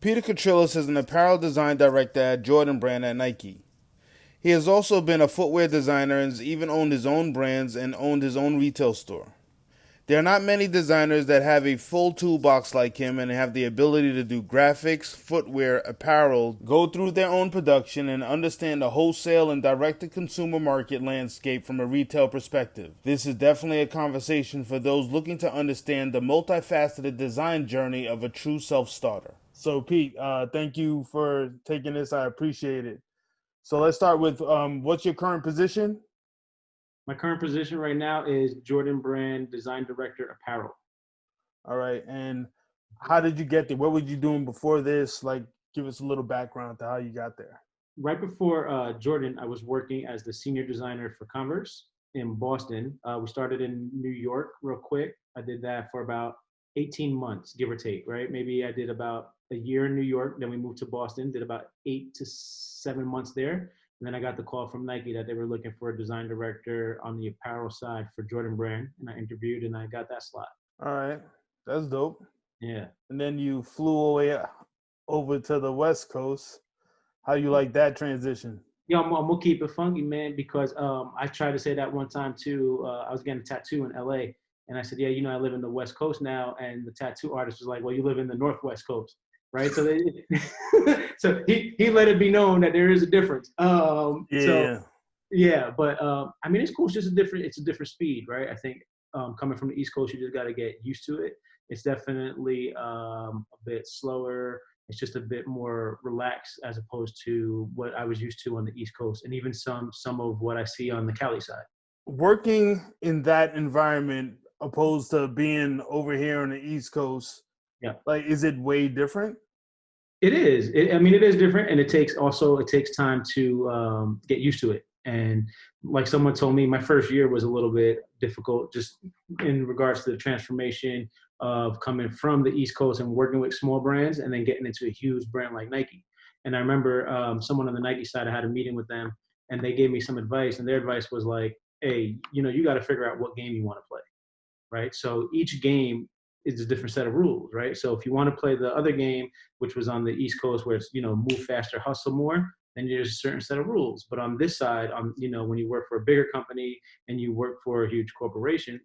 Peter Koytroulis is an apparel design director at Jordan brand at Nike. He has also been a footwear designer and has even owned his own brands and owned his own retail store. There are not many designers that have a full toolbox like him and have the ability to do graphics, footwear, apparel, go through their own production, and understand the wholesale and direct-to-consumer market landscape from a retail perspective. This is definitely a conversation for those looking to understand the multifaceted design journey of a true self-starter. So, Pete, thank you for taking this. I appreciate it. So let's start with what's your current position? My current position right now is Jordan Brand Design Director Apparel. All right. And how did you get there? What were you doing before this? Like, give us a little background to how you got there. Right before Jordan, I was working as the senior designer for Converse in Boston. We started in New York real quick. I did that for about 18 months, give or take, right? Maybe I did about a year in New York. Then we moved to Boston, did about 8 to 7 months there. And then I got the call from Nike that they were looking for a design director on the apparel side for Jordan Brand. And I interviewed and I got that slot. All right. That's dope. Yeah. And then you flew away over to the West Coast. How you like that transition? Yeah, I'm gonna keep it funky, man, because I tried to say that one time too. I was getting a tattoo in LA, and I said, yeah, I live in the West Coast now, and the tattoo artist was like, well, you live in the Northwest Coast, right? So so he let it be known that there is a difference. So yeah, but I mean, it's cool. It's a different speed, right? I think coming from the East Coast, you just got to get used to it. It's definitely a bit slower. It's just a bit more relaxed as opposed to what I was used to on the East Coast, and even some of what I see on the Cali side. Working in that environment opposed to being over here on the East Coast, Yeah, like, is it way different? it is. I mean, it is different, and it takes time to get used to it. And like someone told me, my first year was a little bit difficult, just in regards to the transformation of coming from the East Coast and working with small brands, and then getting into a huge brand like Nike. And I remember someone on the Nike side, I had a meeting with them, and they gave me some advice, and their advice was like, "Hey, you got to figure out what game you want to play, right? So each game is a different set of rules, right? So if you want to play the other game, which was on the East Coast, where it's move faster, hustle more, then there's a certain set of rules. But on this side, when you work for a bigger company and you work for a huge corporation,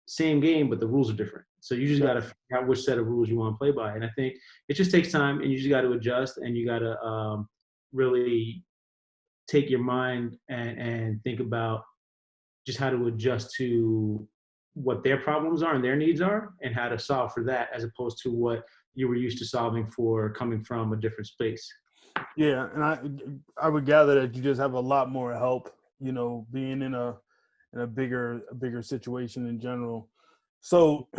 same game, but the rules are different. So you just got to figure out which set of rules you want to play by. And I think it just takes time, and you just got to adjust, and you got to really take your mind and think about just how to adjust to what their problems are and their needs are, and how to solve for that, as opposed to what you were used to solving for coming from a different space. Yeah, and I would gather that you just have a lot more help, being in a bigger situation in general. So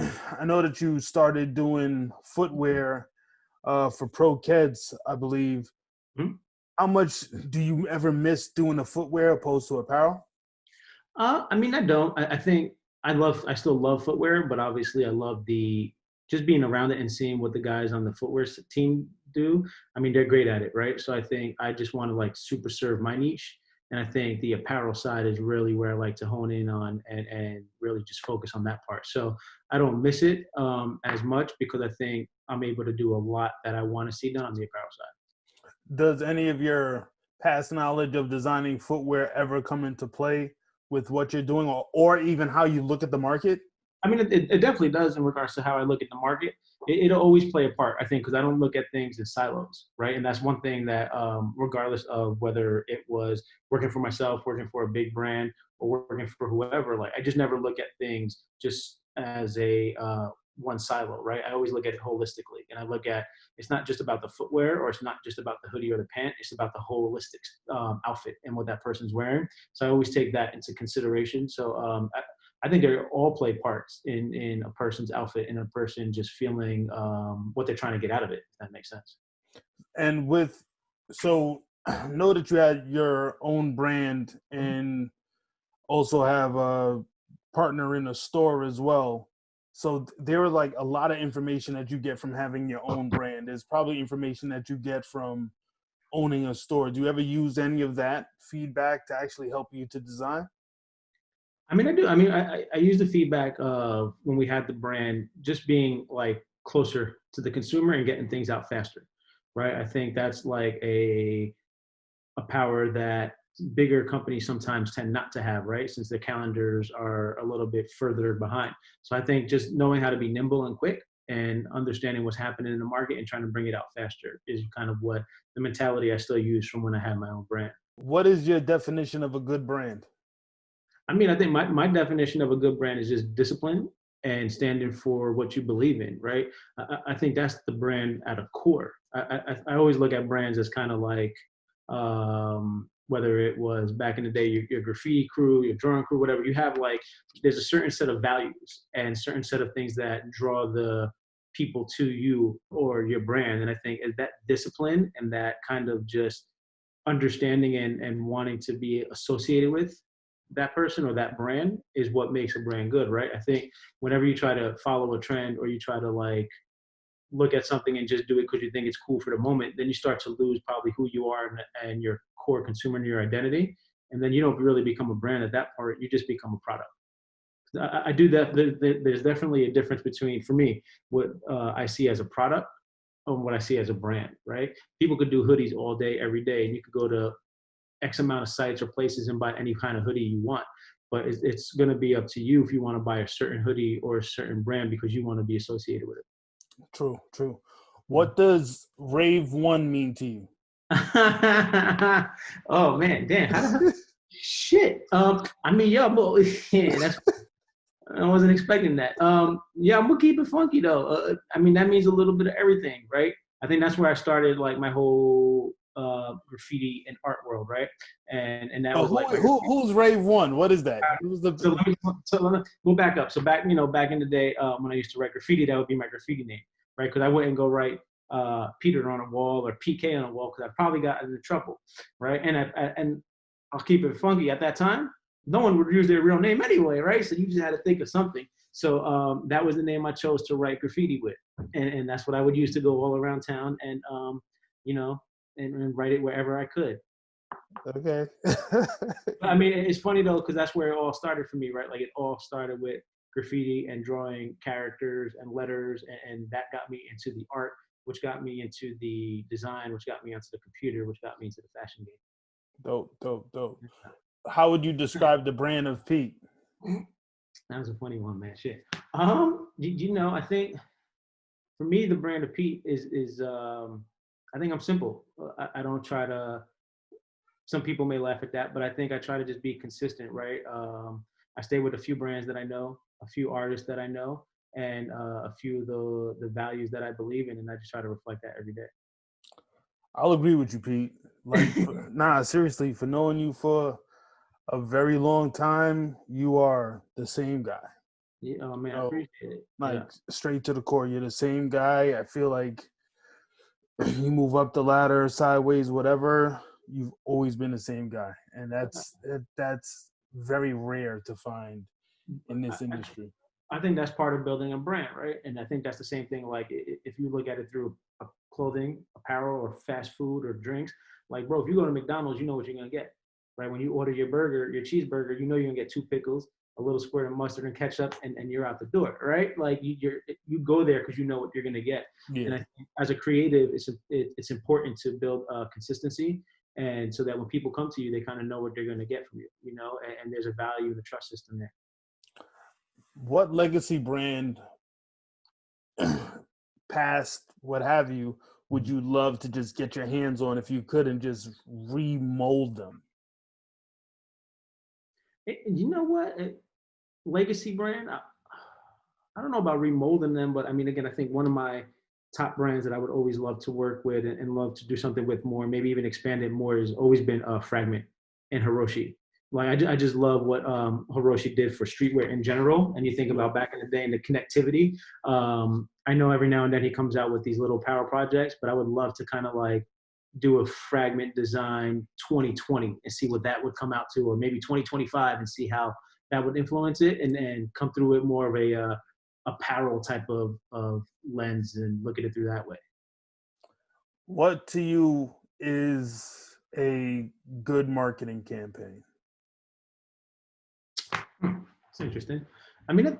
I know that you started doing footwear for pro kids, I believe. Mhm. How much do you ever miss doing the footwear opposed to apparel? I mean, I don't. I think I still love footwear, but obviously I love the just being around it and seeing what the guys on the footwear team do. I mean, they're great at it, right? So I think I just want to like super serve my niche. And I think the apparel side is really where I like to hone in on and really just focus on that part. So I don't miss it as much, because I think I'm able to do a lot that I want to see done on the apparel side. Does any of your past knowledge of designing footwear ever come into play with what you're doing, or even how you look at the market? I mean, it definitely does in regards to how I look at the market. It'll always play a part, I think, because I don't look at things in silos, right? And that's one thing that, regardless of whether it was working for myself, working for a big brand, or working for whoever, like I just never look at things just as a one silo, right? I always look at it holistically, and I look at it's not just about the footwear, or it's not just about the hoodie or the pant. It's about the holistic outfit and what that person's wearing. So I always take that into consideration. So I think they all play parts in a person's outfit and a person just feeling what they're trying to get out of it, if that makes sense. And so know that you had your own brand and also have a partner in a store as well. So there are like a lot of information that you get from having your own brand. There's probably information that you get from owning a store. Do you ever use any of that feedback to actually help you to design? I mean, I do. I mean, I use the feedback of when we had the brand just being like closer to the consumer and getting things out faster. right? I think that's like a power that bigger companies sometimes tend not to have, right? Since their calendars are a little bit further behind. So I think just knowing how to be nimble and quick and understanding what's happening in the market and trying to bring it out faster is kind of what the mentality I still use from when I had my own brand. What is your definition of a good brand? I mean, I think my definition of a good brand is just discipline and standing for what you believe in, right? I think that's the brand at a core. I always look at brands as kind of like, whether it was back in the day, your graffiti crew, your drawing crew, whatever, you have like, there's a certain set of values and certain set of things that draw the people to you or your brand. And I think that discipline and that kind of just understanding and wanting to be associated with that person or that brand is what makes a brand good, right? I think whenever you try to follow a trend or you try to like look at something and just do it because you think it's cool for the moment, then you start to lose probably who you are and your core consumer and your identity. And then you don't really become a brand at that part. You just become a product. I do that. There's definitely a difference between, for me, what I see as a product and what I see as a brand, right? People could do hoodies all day, every day, and you could go to X amount of sites or places and buy any kind of hoodie you want. But it's going to be up to you if you want to buy a certain hoodie or a certain brand because you want to be associated with it. True, true. What does Rave 1 mean to you? Oh man, damn! How the hell? Shit. I mean, yeah, but yeah, that's. I wasn't expecting that. Yeah, I'm gonna keep it funky though. I mean, that means a little bit of everything, right? I think that's where I started, like my whole graffiti and art world, right? And that was like my Who's Rave 1? What is that? Who's the let me go back up. So back in the day when I used to write graffiti, that would be my graffiti name, right? Because I wouldn't go write Peter on a wall or PK on a wall because I probably got into trouble, right? And I'll keep it funky. At that time, no one would use their real name anyway, right? So you just had to think of something. So that was the name I chose to write graffiti with, and that's what I would use to go all around town and you know and write it wherever I could. Okay. I mean, it's funny though, because that's where it all started for me, right? Like it all started with graffiti and drawing characters and letters, and that got me into the art, which got me into the design, which got me onto the computer, which got me into the fashion game. Dope, dope, dope. How would you describe the brand of Pete? That was a funny one, man. Shit. I think for me, the brand of Pete is I think I'm simple. I don't try to. Some people may laugh at that, but I think I try to just be consistent, right? I stay with a few brands that I know, a few artists that I know, and a few of the values that I believe in, and I just try to reflect that every day. I'll agree with you, Pete. Like, seriously, for knowing you for a very long time, you are the same guy. Yeah, oh man, I appreciate it. Like straight to the core, you're the same guy. I feel like you move up the ladder, sideways, whatever. You've always been the same guy, and that's very rare to find in this industry. I think that's part of building a brand, right? And I think that's the same thing. Like if you look at it through clothing, apparel, or fast food or drinks, like bro, if you go to McDonald's, you know what you're gonna get, right? When you order your burger, your cheeseburger, you know you're gonna get 2 pickles, a little squirt of mustard and ketchup, and you're out the door, right? Like you go there because you know what you're gonna get. Yeah. And I think as a creative, it's important to build consistency. And so that when people come to you, they kind of know what they're going to get from you, and there's a value in the trust system there. What legacy brand, past, what have you, would you love to just get your hands on if you could and just remold them? You know what? Legacy brand, I don't know about remolding them, but I mean, again, I think one of my top brands that I would always love to work with and love to do something with more, maybe even expand it more, has always been Fragment and Hiroshi. Like I just love what Hiroshi did for streetwear in general. And you think about back in the day and the connectivity. I know every now and then he comes out with these little power projects, but I would love to kind of like do a Fragment design 2020 and see what that would come out to, or maybe 2025 and see how that would influence it and come through it more of a apparel type of lens and look at it through that way. What to you is a good marketing campaign? It's interesting. I mean,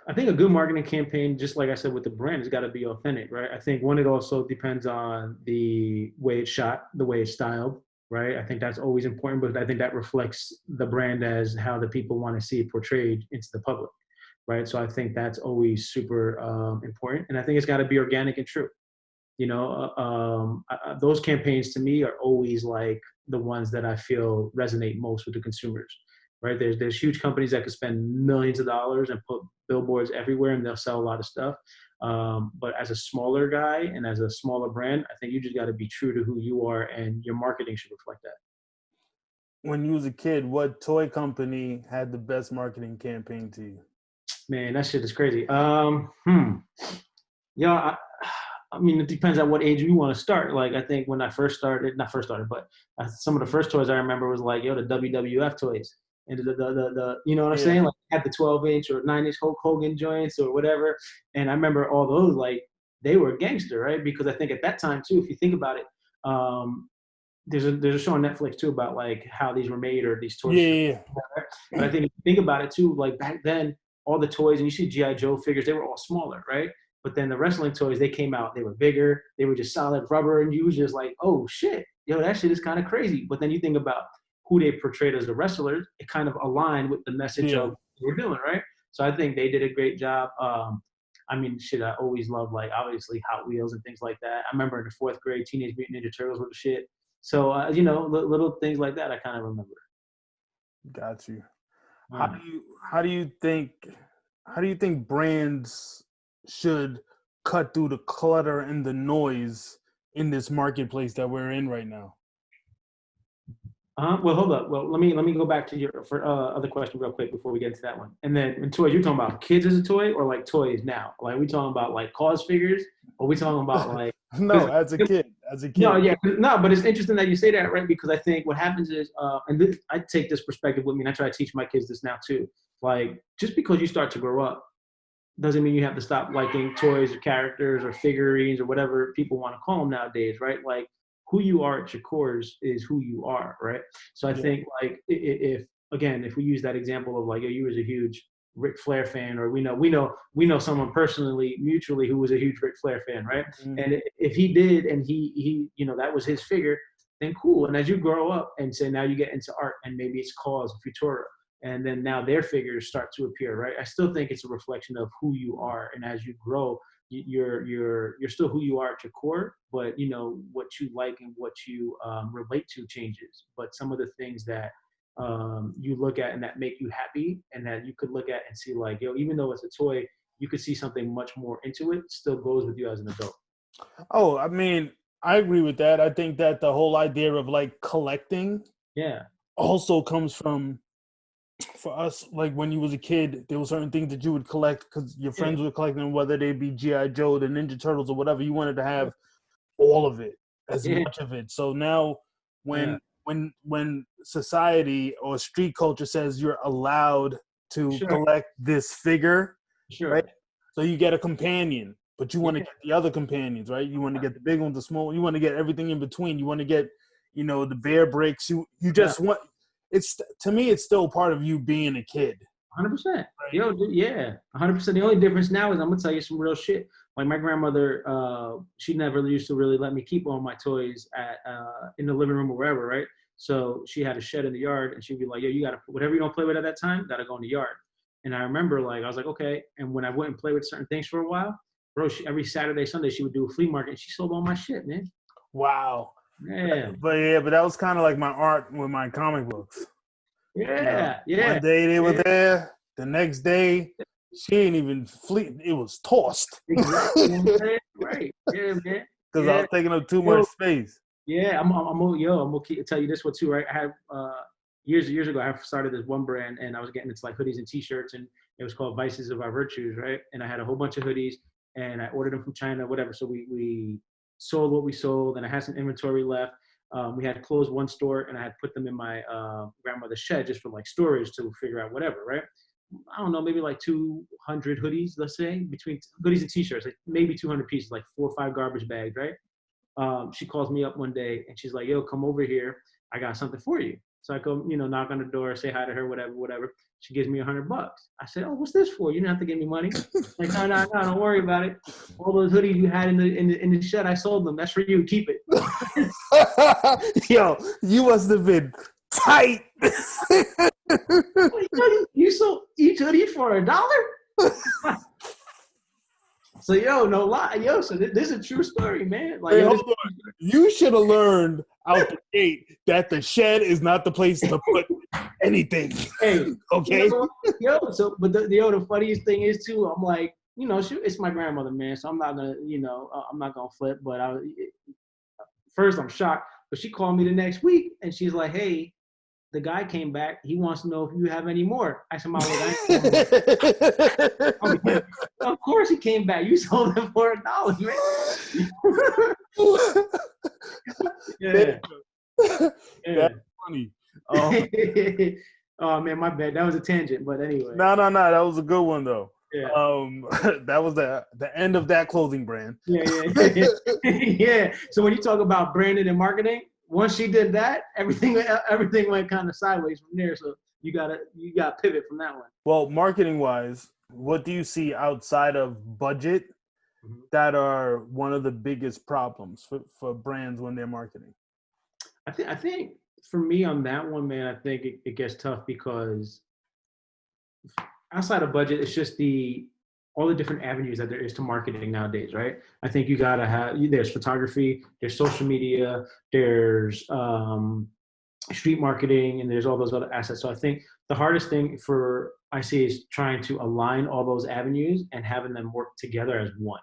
I think a good marketing campaign, just like I said with the brand, has got to be authentic, right? I think one, it also depends on the way it's shot, the way it's styled, right? I think that's always important, but I think that reflects the brand as how the people want to see it portrayed into the public, right? So I think that's always super important, and I think it's got to be organic and true. Those campaigns to me are always like the ones that I feel resonate most with the consumers, right? There's huge companies that could spend millions of dollars and put billboards everywhere and they'll sell a lot of stuff. But as a smaller guy and as a smaller brand, I think you just got to be true to who you are, and your marketing should reflect that. When you was a kid, what toy company had the best marketing campaign to you? Man, that shit is crazy. Yeah, I mean, it depends on what age you want to start. Like, I think when I first started, not first started, but some of the first toys I remember was like, the WWF toys. And you know what I'm Yeah. saying? Like, had the 12-inch or 9-inch Hulk Hogan joints or whatever. And I remember all those, like, they were gangster, right? Because I think at that time, too, if you think about it, there's a show on Netflix, too, about, like, how these were made or these toys. Yeah. But I think if you think about it, too, like, back then, all the toys, and you see G.I. Joe figures, they were all smaller, right? But then the wrestling toys, they came out, they were bigger, they were just solid rubber, and you was just like, oh shit, that shit is kind of crazy. But then you think about who they portrayed as the wrestlers, it kind of aligned with the message of what we're doing, right? So I think they did a great job. I mean, shit, I always loved, like, obviously Hot Wheels and things like that. I remember in the 4th grade, Teenage Mutant Ninja Turtles were the shit. So, little things like that I kind of remember. Got you. Wow. How do you think brands should cut through the clutter and the noise in this marketplace that we're in right now? Well, hold up. Well, let me go back to your other question real quick before we get into that one. And then, in toys, you're talking about kids as a toy, or like toys now? Like, we talking about like cause figures, or we talking about like? No, as a kid. No, yeah, no. But it's interesting that you say that, right? Because I think what happens is, I take this perspective with me, and I try to teach my kids this now too. Like, just because you start to grow up doesn't mean you have to stop liking toys or characters or figurines or whatever people want to call them nowadays, right? Like, who you are at your core is who you are, right? So I think, like, if we use that example of, like, you was a huge Ric Flair fan, or we know someone personally, mutually, who was a huge Ric Flair fan, right? Mm-hmm. And if he did, and he that was his figure, then cool. And as you grow up and say, now you get into art, and maybe it's Cause, Futura, and then now their figures start to appear, right? I still think it's a reflection of who you are, and as you grow, you're still who you are at your core, but what you like and what you relate to changes. But some of the things that you look at and that make you happy, and that you could look at and see, like, even though it's a toy, you could see something much more into it, still goes with you as an adult. Oh, I mean, I agree with that. I think that the whole idea of, like, collecting also comes from, for us, like, when you was a kid, there were certain things that you would collect because your friends were collecting, whether they be G.I. Joe, the Ninja Turtles, or whatever. You wanted to have all of it, as much of it. So now when society or street culture says you're allowed to collect this figure, right? So you get a companion, but you want to get the other companions, right? You want to get the big ones, the small ones. You want to get everything in between. You want to get, the bear bricks. You just want. It's, to me, it's still part of you being a kid. 100%. Right? 100%. The only difference now is, I'm gonna tell you some real shit. Like, my grandmother, she never used to really let me keep all my toys in the living room or wherever, right? So she had a shed in the yard, and she'd be like, you gotta put whatever you don't play with at that time, gotta go in the yard. And I remember, like, I was like, okay. And when I went and played with certain things for a while, bro, every Saturday, Sunday, she would do a flea market, and she sold all my shit, man. Wow. Yeah. But that was kind of like my art with my comic books. Yeah. One day they were there, the next day she ain't even fleet. It was tossed. Exactly. Right. Yeah, man. Because I was taking up too much space. Yeah, I'm gonna tell you this one too, right? I had years ago, I started this one brand, and I was getting into, like, hoodies and T-shirts, and it was called Vices of Our Virtues, right? And I had a whole bunch of hoodies, and I ordered them from China, whatever. So we sold what we sold, and I had some inventory left. We had closed one store, and I had put them in my grandmother's shed just for, like, storage to figure out whatever, right? I don't know, maybe like 200 hoodies, let's say, between hoodies and T-shirts, like maybe 200 pieces, like 4 or 5 garbage bags, right? She calls me up one day, and she's like, yo, come over here. I got something for you. So I go, knock on the door, say hi to her, whatever. She gives me $100. I said, oh, what's this for? You don't have to give me money. Like, no, don't worry about it. All those hoodies you had in the shed, I sold them. That's for you. Keep it. Yo, you must have been tight. You sold each hoodie for $1? So no lie, so this is a true story, man. Like, hey, hold on. You should have learned out the gate that the shed is not the place to put anything. Hey, okay. But the funniest thing is too. I'm like, it's my grandmother, man. So I'm not gonna, I'm not gonna flip. But first I'm shocked. But she called me the next week and she's like, hey, the guy came back. He wants to know if you have any more. I said, Mom, of course he came back. You sold him for $1, man. Yeah. That's funny. Oh man, my bad. That was a tangent, but anyway. No. That was a good one though. Yeah. That was the end of that clothing brand. Yeah. Yeah. So when you talk about branding and marketing, once she did that, everything went kind of sideways from there. So you gotta pivot from that one. Well, marketing wise, what do you see outside of budget that are one of the biggest problems for brands when they're marketing? I think for me on that one, man, I think it gets tough because outside of budget, it's just all the different avenues that there is to marketing nowadays, right? I think you gotta there's photography, there's social media, there's street marketing, and there's all those other assets. So I think the hardest thing I see is trying to align all those avenues and having them work together as one,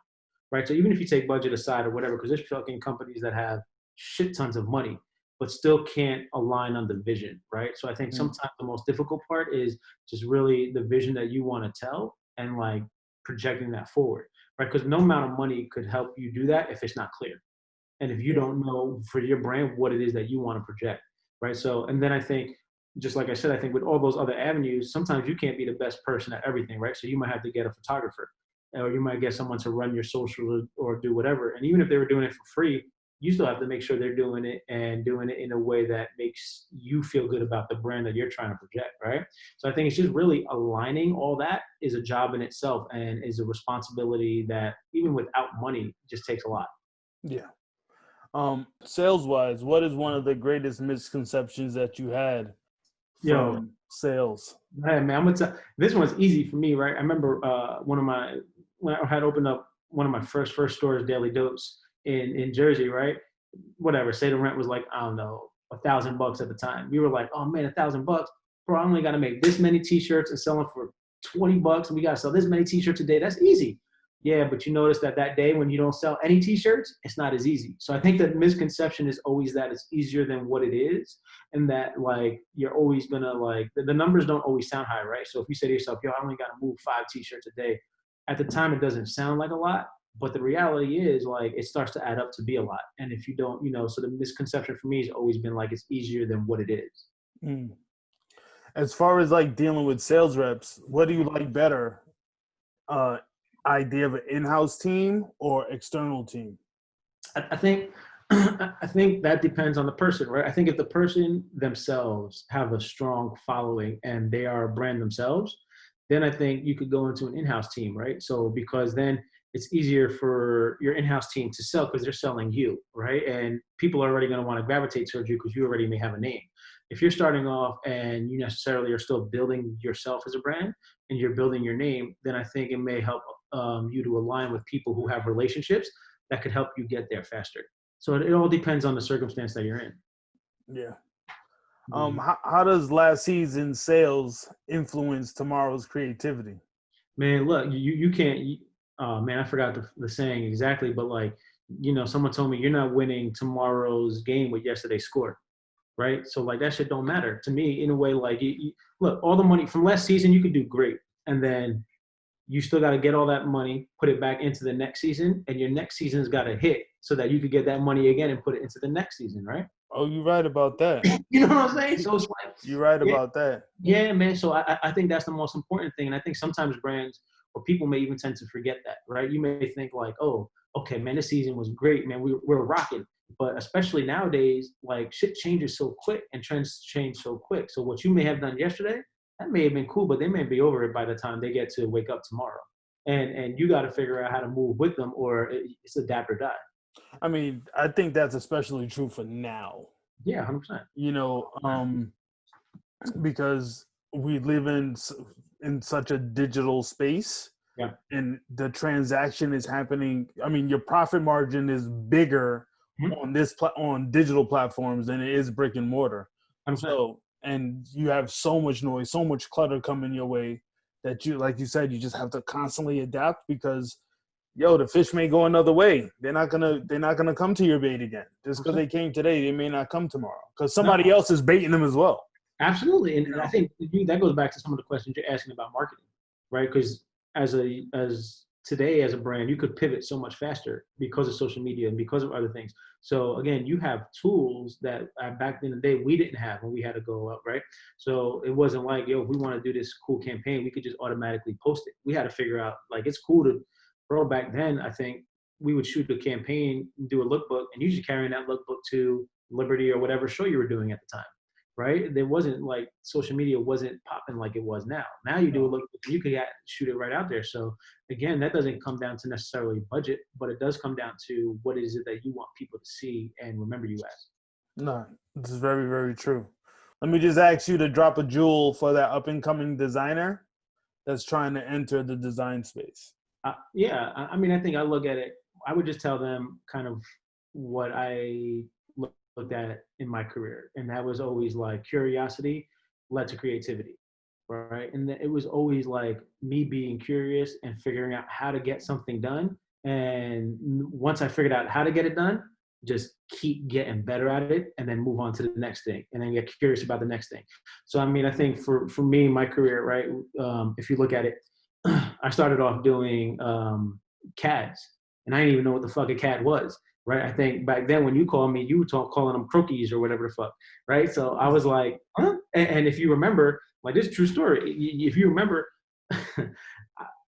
right? So even if you take budget aside or whatever, because there's fucking companies that have shit tons of money, but still can't align on the vision, right? So I think sometimes the most difficult part is just really the vision that you want to tell and like projecting that forward, right? Because no amount of money could help you do that if it's not clear. And if you don't know for your brand what it is that you want to project, right? So, and then I think, just like I said, I think with all those other avenues, sometimes you can't be the best person at everything, right? So you might have to get a photographer, or you might get someone to run your social or do whatever. And even if they were doing it for free, you still have to make sure they're doing it and doing it in a way that makes you feel good about the brand that you're trying to project, right? So I think it's just really aligning all that is a job in itself and is a responsibility that even without money just takes a lot. Yeah. Sales wise, what is one of the greatest misconceptions that you had from sales? Hey man, I'm gonna tell this one's easy for me, right? I remember when I had opened up one of my first stores, Daily Dose, in Jersey, right? Whatever, say the rent was like, I don't know, $1,000 at the time. We were like, oh man, $1,000, bro, I only got to make this many t-shirts and sell them for $20, and we got to sell this many t-shirts a day. That's easy. Yeah, but you notice that day when you don't sell any t-shirts, it's not as easy. So I think the misconception is always that it's easier than what it is, and that like you're always gonna like the numbers don't always sound high, right? So if you say to yourself, yo, I only got to move 5 t-shirts a day, at the time it doesn't sound like a lot, but the reality is like it starts to add up to be a lot. And if you don't, so the misconception for me has always been like it's easier than what it is. As far as like dealing with sales reps, what do you like better? Idea of an in-house team or external team? I think that depends on the person, right? I think if the person themselves have a strong following and they are a brand themselves, then I think you could go into an in-house team, right? So because then it's easier for your in-house team to sell because they're selling you, right? And people are already going to want to gravitate towards you because you already may have a name. If you're starting off and you necessarily are still building yourself as a brand and you're building your name, then I think it may help you to align with people who have relationships that could help you get there faster. So it all depends on the circumstance that you're in. Yeah. How does last season's sales influence tomorrow's creativity? Man, look, you can't. Man, I forgot the saying exactly, but like, someone told me you're not winning tomorrow's game with yesterday's score, right? So like that shit don't matter to me in a way. Like, look, all the money from last season you could do great, and then you still got to get all that money, put it back into the next season, and your next season's got to hit so that you could get that money again and put it into the next season, right? Oh, you're right about that. You know what I'm saying? So it's like you're right about that. Yeah, man. So I think that's the most important thing, and I think sometimes brands or people may even tend to forget that, right? You may think like, oh, okay, man, this season was great, man. We're rocking. But especially nowadays, like shit changes so quick and trends change so quick. So what you may have done yesterday, that may have been cool, but they may be over it by the time they get to wake up tomorrow. And you got to figure out how to move with them, or it's adapt or die. I mean, I think that's especially true for now. Yeah, 100%. You know, because we live in such a digital space, Yeah, and the transaction is happening. I mean, your profit margin is bigger Mhm. on digital platforms than it is brick and mortar. 100%. So, and you have so much noise, so much clutter coming your way that you, like you said, you just have to constantly adapt because, yo, the fish may go another way. They're not gonna come to your bait again. Just because 100%. they came today, they may not come tomorrow because No, somebody else is baiting them as well. absolutely, You and I know? think that goes back to some of the questions you're asking about marketing, right? Because as today as a brand, you could pivot so much faster because of social media and because of other things. So again, you have tools that back in the day we didn't have when we had to go up, right? So it wasn't like, yo, if we want to do this cool campaign, we could just automatically post it. We had to figure out like it's cool to, bro. Back then, I think we would shoot a campaign, do a lookbook, and usually carrying that lookbook to Liberty or whatever show you were doing at the time, right? There wasn't like social media wasn't popping like it was now. Now you do a look, you can shoot it right out there. So again, that doesn't come down to necessarily budget, but it does come down to what is it that you want people to see and remember you as. No, this is very, very true. Let me just ask you to drop a jewel for that up and coming designer that's trying to enter the design space. Yeah, I mean, I think I look at it. I would just tell them kind of what I looked at in my career, and that was always like curiosity led to creativity, right? And it was always like me being curious and figuring out how to get something done. And once I figured out how to get it done, just keep getting better at it, and then move on to the next thing, and then get curious about the next thing. So I mean, I think for me, my career, right? If you look at it, I started off doing CADs, and I didn't even know what the fuck a CAD was, right? I think back then when you called me, you were calling them croquis or whatever the fuck, right? So I was like, huh? And if you remember, like this is a true story. If you remember,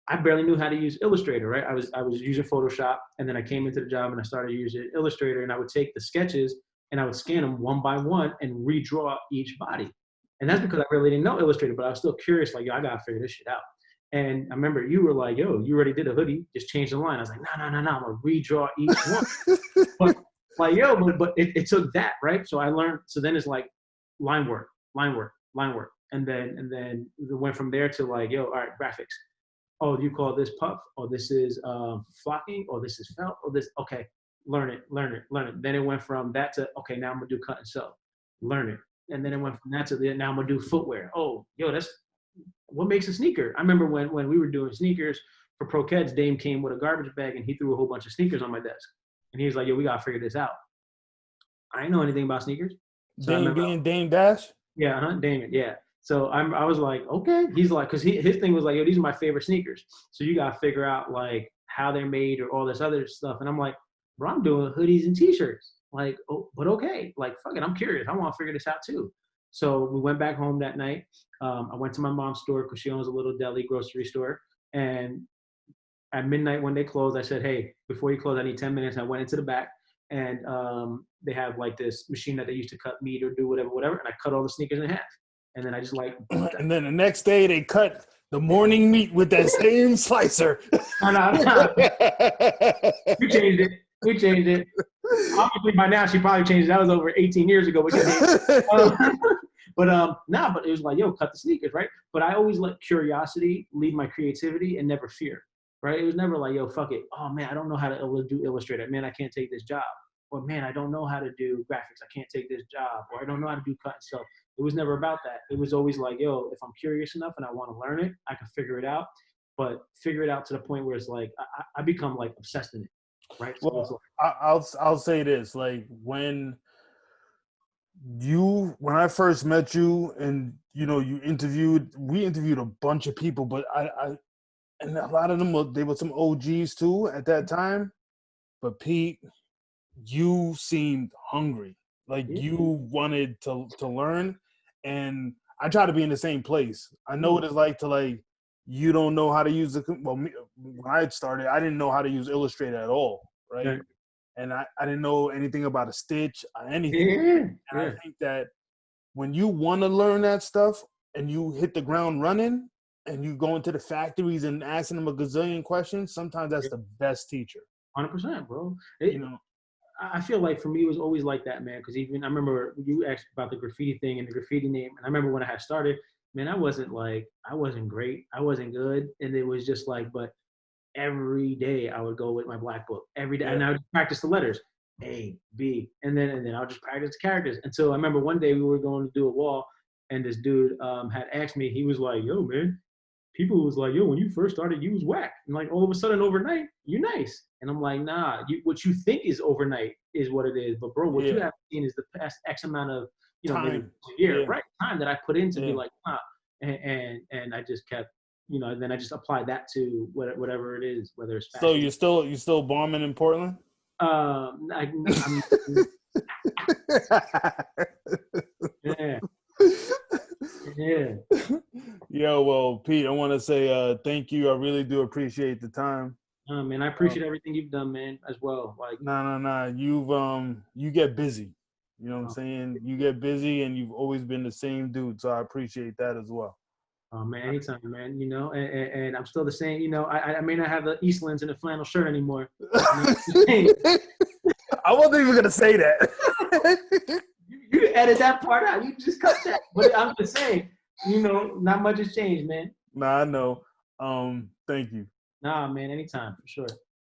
I barely knew how to use Illustrator, right? I was using Photoshop, and then I came into the job and I started using Illustrator, and I would take the sketches and I would scan them one by one and redraw each body. And that's because I really didn't know Illustrator, but I was still curious, like, yo, I gotta figure this shit out. And I remember you were like, yo, you already did a hoodie, just change the line. I was like, no, I'm gonna redraw each one. But like, yo, but it took that, right? So I learned, so then it's like line work, line work, line work. And then it went from there to like, yo, all right, graphics. Oh, you call this puff? Oh, this is flocking? Oh, this is felt? Oh, this, okay, learn it, learn it, learn it. Then it went from that to, okay, now I'm gonna do cut and sew, learn it. And then it went from that to now I'm gonna do footwear. Oh, yo, that's what makes a sneaker. I remember when we were doing sneakers for Pro Kids, Dame came with a garbage bag and he threw a whole bunch of sneakers on my desk. And he was like, yo, we gotta figure this out. I didn't know anything about sneakers. So I Dame remember, being Dame Dash? yeah, Damon, yeah. So I was like, okay. He's like, because his thing was like, yo, these are my favorite sneakers. So you gotta figure out like how they're made or all this other stuff. And I'm like, bro, I'm doing hoodies and t-shirts. Like, oh, but okay, like fuck it, I'm curious. I want to figure this out too. So we went back home that night. I went to my mom's store because she owns a little deli grocery store. And at midnight when they closed, I said, hey, before you close, I need 10 minutes. I went into the back, and they have like this machine that they used to cut meat or do whatever. And I cut all the sneakers in half. And then I just like, And then the next day they cut the morning meat with that same slicer. no. We changed it. We changed it. Obviously, by now she probably changed it. That was over 18 years ago. But it was like, yo, cut the sneakers, right? But I always let curiosity lead my creativity and never fear, right? It was never like, yo, fuck it. Oh man, I don't know how to do Illustrator. Man, I can't take this job. Or man, I don't know how to do graphics. I can't take this job. Or I don't know how to do cut and sew. It was never about that. It was always like, yo, if I'm curious enough and I want to learn it, I can figure it out. But figure it out to the point where it's like I become like obsessed in it, right? So it's Well, like, I'll say this: like when I first met you, and we interviewed a bunch of people, but I and a lot of them they were some OGs too at that time. But Pete, you seemed hungry, like yeah. you wanted to learn, and I try to be in the same place. I know what it's like to like you don't know how to use when I started, I didn't know how to use Illustrator at all, right? Yeah. and I didn't know anything about a stitch or anything. Yeah, And I yeah, think that when you want to learn that stuff and you hit the ground running and you go into the factories and asking them a gazillion questions, sometimes that's the best teacher. 100%, bro. You know, I feel like for me it was always like that, man. Because even I remember you asked about the graffiti thing and the graffiti name, and I remember when I had started, man, I wasn't great, I wasn't good, and it was just like, but every day I would go with my black book every day, yeah. and I would practice the letters A, B, and then I'll just practice the characters. And so I remember one day we were going to do a wall, and this dude had asked me, he was like, "Yo, man, people was like, yo, when you first started, you was whack. And like all of a sudden overnight, you're nice." And I'm like, nah, what you think is overnight is what it is. But bro, what you haven't seen is the past X amount of, maybe a year, right? Time that I put in to be like, nah. And I just kept, then I just applied that to whatever it is, whether it's fashion. So you still bombing in Portland? I'm yeah. Yeah. Yo, well, Pete, I want to say thank you. I really do appreciate the time. Man, I appreciate everything you've done, man, as well. Like, Nah. You get busy. You know what I'm saying? You get busy, and you've always been the same dude. So I appreciate that as well. oh man, anytime, man. And I'm still the same. I may not have the Eastlands and the flannel shirt anymore. I wasn't even gonna say that. You edit that part out. You just cut that. But I'm just saying, not much has changed, man. Nah, I know. Thank you. Nah, man, anytime for sure.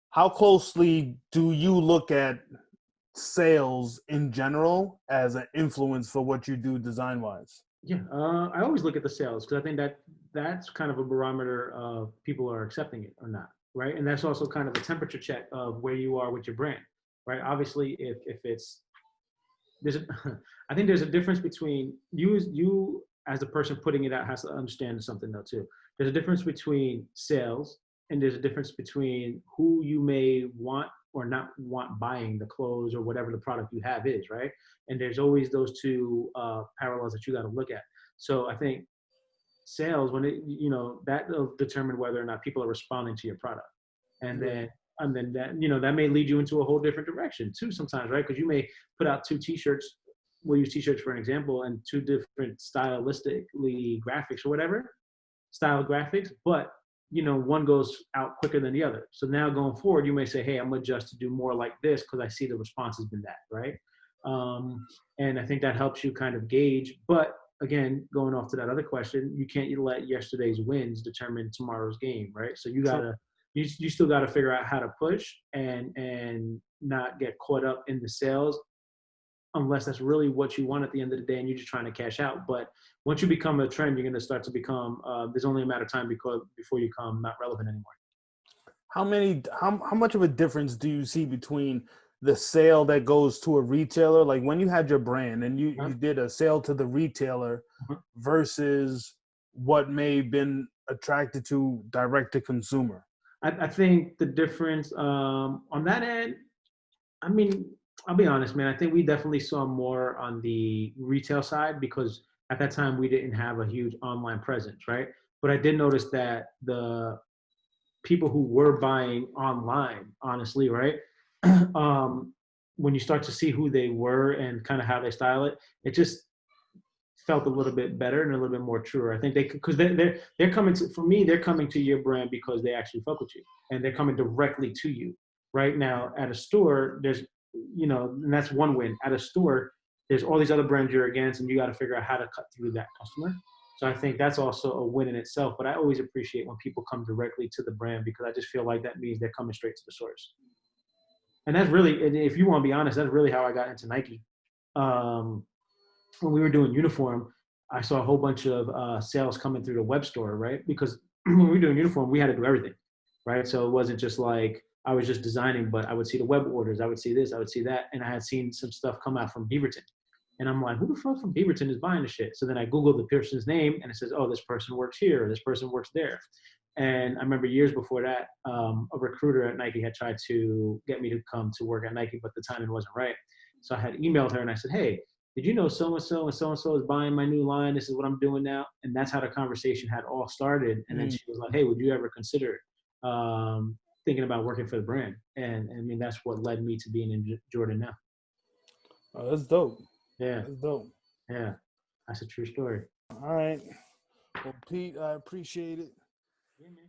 How closely do you look at sales in general as an influence for what you do design wise? Yeah, I always look at the sales because I think that's kind of a barometer of people are accepting it or not, right? And that's also kind of a temperature check of where you are with your brand, right? Obviously, if it's I think there's a difference between you as the person putting it out has to understand something though too. There's a difference between sales and there's a difference between who you may want or not want buying the clothes or whatever the product you have is, right? And there's always those two parallels that you got to look at. So I think sales, when that will determine whether or not people are responding to your product, and then that that may lead you into a whole different direction too sometimes, right? Because you may put out two T-shirts. We'll use T-shirts for an example, and two different stylistically graphics or whatever style graphics, but one goes out quicker than the other. So now going forward, you may say, hey, I'm gonna adjust to do more like this because I see the response has been that, right? And I think that helps you kind of gauge. But again, going off to that other question, you can't let yesterday's wins determine tomorrow's game, right? So you still gotta figure out how to push and not get caught up in the sales unless that's really what you want at the end of the day and you're just trying to cash out. But once you become a trend, you're going to start to become, there's only a matter of time before you become not relevant anymore. How much of a difference do you see between the sale that goes to a retailer, like when you had your brand and you did a sale to the retailer versus what may have been attracted to direct to consumer? I think the difference on that end, I mean, I'll be honest, man. I think we definitely saw more on the retail side because at that time we didn't have a huge online presence, right? But I did notice that the people who were buying online, honestly, right? When you start to see who they were and kind of how they style it, it just felt a little bit better and a little bit more truer. I think they're coming to, for me, they're coming to your brand because they actually fuck with you and they're coming directly to you. Right now at a store, there's, and that's one win. At a store, there's all these other brands you're against and you got to figure out how to cut through that customer. So I think that's also a win in itself, but I always appreciate when people come directly to the brand because I just feel like that means they're coming straight to the source. And that's really, if you want to be honest, that's really how I got into Nike. When we were doing uniform, I saw a whole bunch of sales coming through the web store, right? Because when we were doing uniform, we had to do everything, right? So it wasn't just like I was just designing, but I would see the web orders, I would see this, I would see that, and I had seen some stuff come out from Beaverton. And I'm like, who the fuck from Beaverton is buying this shit? So then I Googled the person's name, and it says, oh, this person works here, or this person works there. And I remember years before that, a recruiter at Nike had tried to get me to come to work at Nike, but the timing wasn't right. So I had emailed her, and I said, hey, did you know so-and-so and so-and-so is buying my new line? This is what I'm doing now. And that's how the conversation had all started. And then she was like, hey, would you ever consider it? thinking about working for the brand. And I mean, that's what led me to being in Jordan now. Oh, that's dope. Yeah. That's dope. Yeah. That's a true story. All right. Well, Pete, I appreciate it. Yeah, man.